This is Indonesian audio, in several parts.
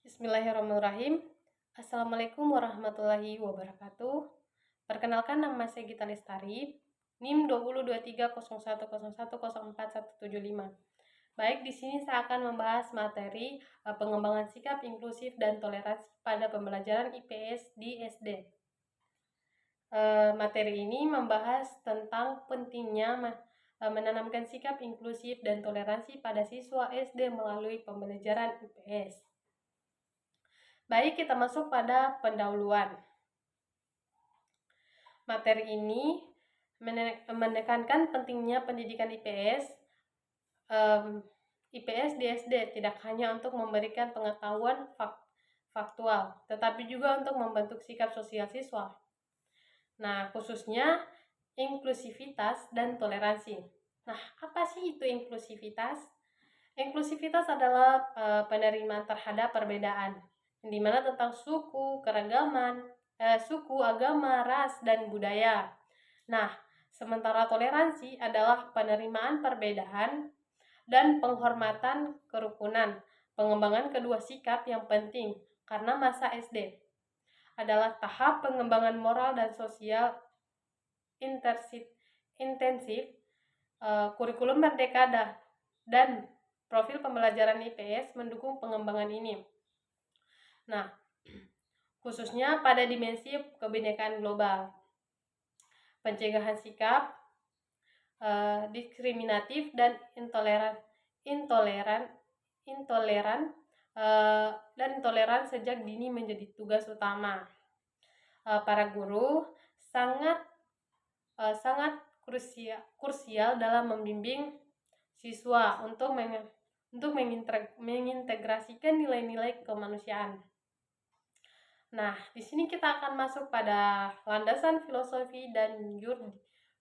Bismillahirrahmanirrahim. Assalamualaikum warahmatullahi wabarakatuh. Perkenalkan, nama saya Gita Lestari, NIM 20230101047175. Baik, di sini saya akan membahas materi pengembangan sikap inklusif dan toleransi pada pembelajaran IPS di SD. Materi ini membahas tentang pentingnya menanamkan sikap inklusif dan toleransi pada siswa SD melalui pembelajaran IPS. Baik, kita masuk pada pendahuluan. Materi ini menekankan pentingnya pendidikan IPS. IPS di SD tidak hanya untuk memberikan pengetahuan faktual, tetapi juga untuk membentuk sikap sosial siswa. Nah, khususnya inklusivitas dan toleransi. Nah, apa sih itu inklusivitas? Inklusivitas adalah penerimaan terhadap perbedaan, di mana tentang suku, keragaman, suku, agama, ras, dan budaya. Nah, sementara toleransi adalah penerimaan perbedaan dan penghormatan kerukunan. Pengembangan kedua sikap yang penting karena masa SD adalah tahap pengembangan moral dan sosial intensif, kurikulum merdeka dan profil pembelajaran IPS mendukung pengembangan ini. Nah, khususnya pada dimensi kebinekaan global, pencegahan sikap diskriminatif dan intoleran sejak dini menjadi tugas utama. Para guru sangat krusial dalam membimbing siswa untuk mengintegrasikan nilai-nilai kemanusiaan. Nah, di sini kita akan masuk pada landasan filosofi dan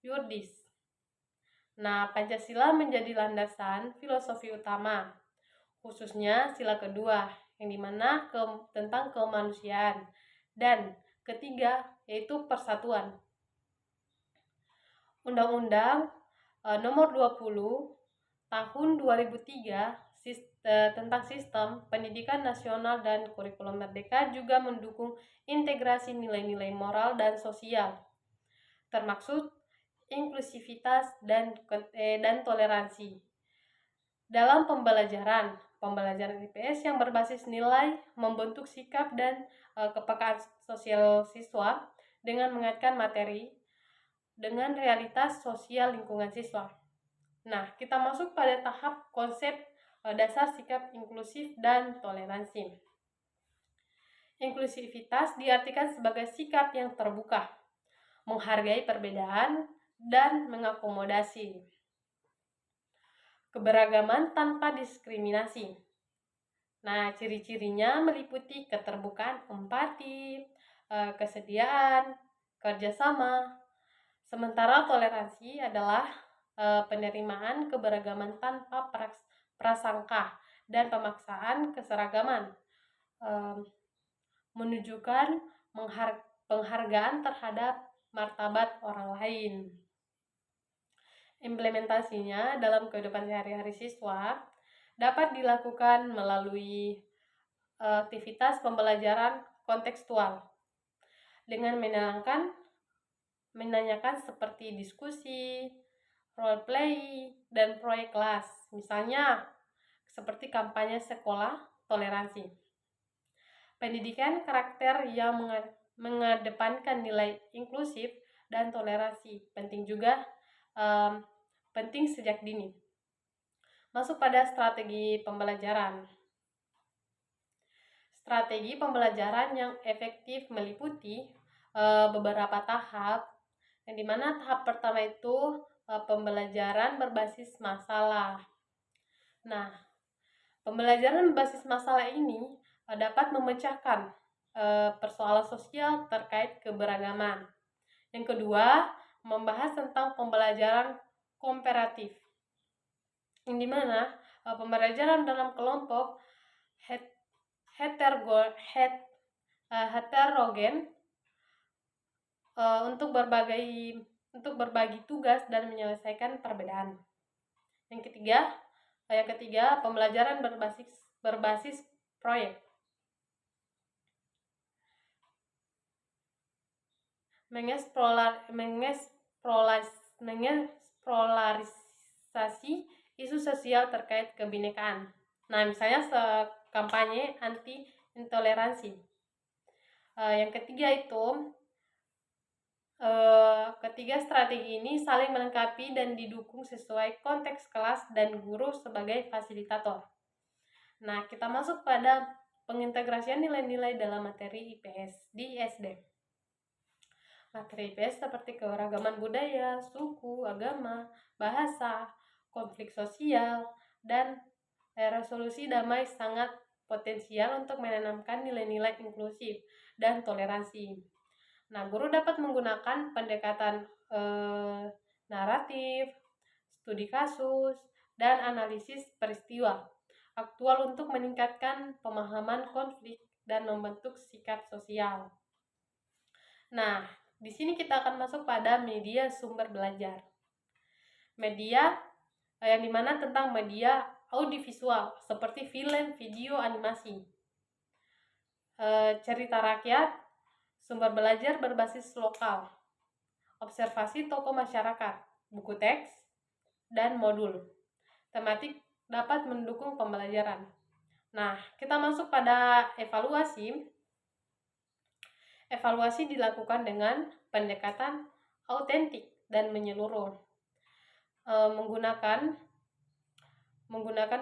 yuridis. Nah, Pancasila menjadi landasan filosofi utama, khususnya sila kedua, yang dimana tentang kemanusiaan, dan ketiga yaitu persatuan. Undang-Undang Nomor 20 Tahun 2003 tentang Sistem Pendidikan Nasional dan Kurikulum Merdeka juga mendukung integrasi nilai-nilai moral dan sosial, termaksud inklusivitas dan toleransi dalam pembelajaran IPS yang berbasis nilai, membentuk sikap dan kepekaan sosial siswa dengan mengaitkan materi dengan realitas sosial lingkungan siswa. Nah, kita masuk pada tahap konsep dasar sikap inklusif dan toleransi. Inklusivitas diartikan sebagai sikap yang terbuka, menghargai perbedaan, dan mengakomodasi keberagaman tanpa diskriminasi. Nah, ciri-cirinya meliputi keterbukaan, empati, kesediaan, kerjasama. Sementara toleransi adalah penerimaan keberagaman tanpa prasangka dan pemaksaan keseragaman, menunjukkan penghargaan terhadap martabat orang lain. Implementasinya dalam kehidupan sehari-hari siswa dapat dilakukan melalui aktivitas pembelajaran kontekstual dengan menanyakan seperti diskusi, role play, dan proyek kelas. Misalnya seperti kampanye sekolah toleransi. Pendidikan karakter yang mengedepankan nilai inklusif dan toleransi penting juga, penting sejak dini. Masuk pada strategi pembelajaran. Strategi pembelajaran yang efektif meliputi beberapa tahap, yang dimana tahap pertama itu pembelajaran berbasis masalah. Nah, pembelajaran berbasis masalah ini dapat memecahkan persoalan sosial terkait keberagaman. Yang kedua, membahas tentang pembelajaran komparatif, yang dimana pembelajaran dalam kelompok heterogen untuk berbagi tugas dan menyelesaikan perbedaan. Yang ketiga, pembelajaran berbasis proyek. mengeksplorasi isu sosial terkait kebinekaan. Nah, misalnya kampanye anti intoleransi. Yang ketiga itu, ketiga strategi ini saling melengkapi dan didukung sesuai konteks kelas dan guru sebagai fasilitator. Nah, kita masuk pada pengintegrasian nilai-nilai dalam materi IPS di SD. Materi IPS seperti keberagaman budaya, suku, agama, bahasa, konflik sosial, dan resolusi damai sangat potensial untuk menanamkan nilai-nilai inklusif dan toleransi. Nah, guru dapat menggunakan pendekatan naratif, studi kasus, dan analisis peristiwa aktual untuk meningkatkan pemahaman konflik dan membentuk sikap sosial. Nah, di sini kita akan masuk pada media sumber belajar. Media yang dimana tentang media audiovisual seperti film, video, animasi. Cerita rakyat, sumber belajar berbasis lokal, observasi tokoh masyarakat, buku teks, dan modul. Tematik dapat mendukung pembelajaran. Nah, kita masuk pada evaluasi. Evaluasi dilakukan dengan pendekatan autentik dan menyeluruh, menggunakan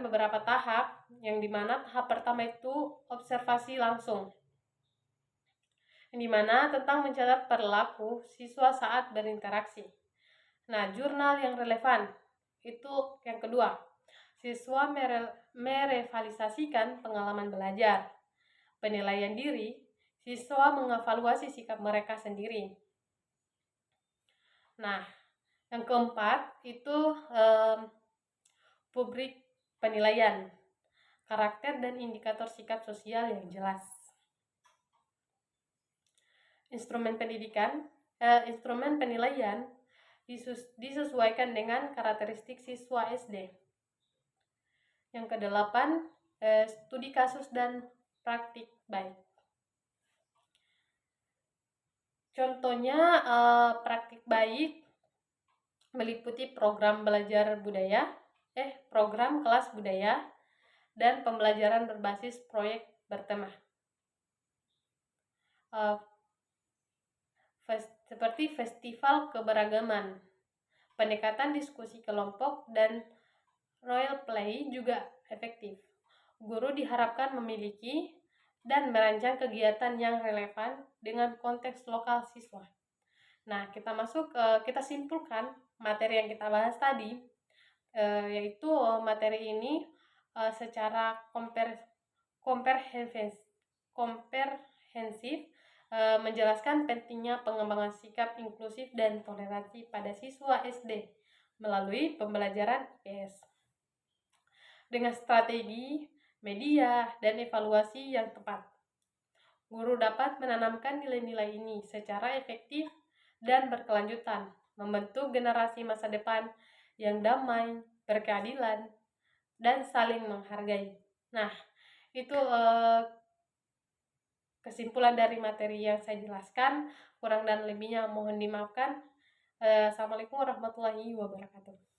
beberapa tahap, yang dimana tahap pertama itu observasi langsung, yang dimana tentang mencatat perilaku siswa saat berinteraksi. Nah, jurnal yang relevan itu yang kedua. Siswa merevalisasikan pengalaman belajar. Penilaian diri, siswa mengevaluasi sikap mereka sendiri. Nah, yang keempat itu publik penilaian, karakter dan indikator sikap sosial yang jelas. Instrumen penilaian disesuaikan dengan karakteristik siswa SD. Yang kedelapan, studi kasus dan praktik baik. Contohnya, praktik baik meliputi program belajar budaya, program kelas budaya, dan pembelajaran berbasis proyek bertema. Seperti festival keberagaman, pendekatan diskusi kelompok, dan role play juga efektif. Guru diharapkan memiliki dan merancang kegiatan yang relevan dengan konteks lokal siswa. Nah, kita simpulkan materi yang kita bahas tadi, yaitu materi ini secara komprehensif menjelaskan pentingnya pengembangan sikap inklusif dan toleransi pada siswa SD melalui pembelajaran IPS. Dengan strategi, media, dan evaluasi yang tepat, guru dapat menanamkan nilai-nilai ini secara efektif dan berkelanjutan, membentuk generasi masa depan yang damai, berkeadilan, dan saling menghargai. Nah, itu kesimpulan dari materi yang saya jelaskan. Kurang dan lebihnya mohon dimaafkan. Assalamualaikum warahmatullahi wabarakatuh.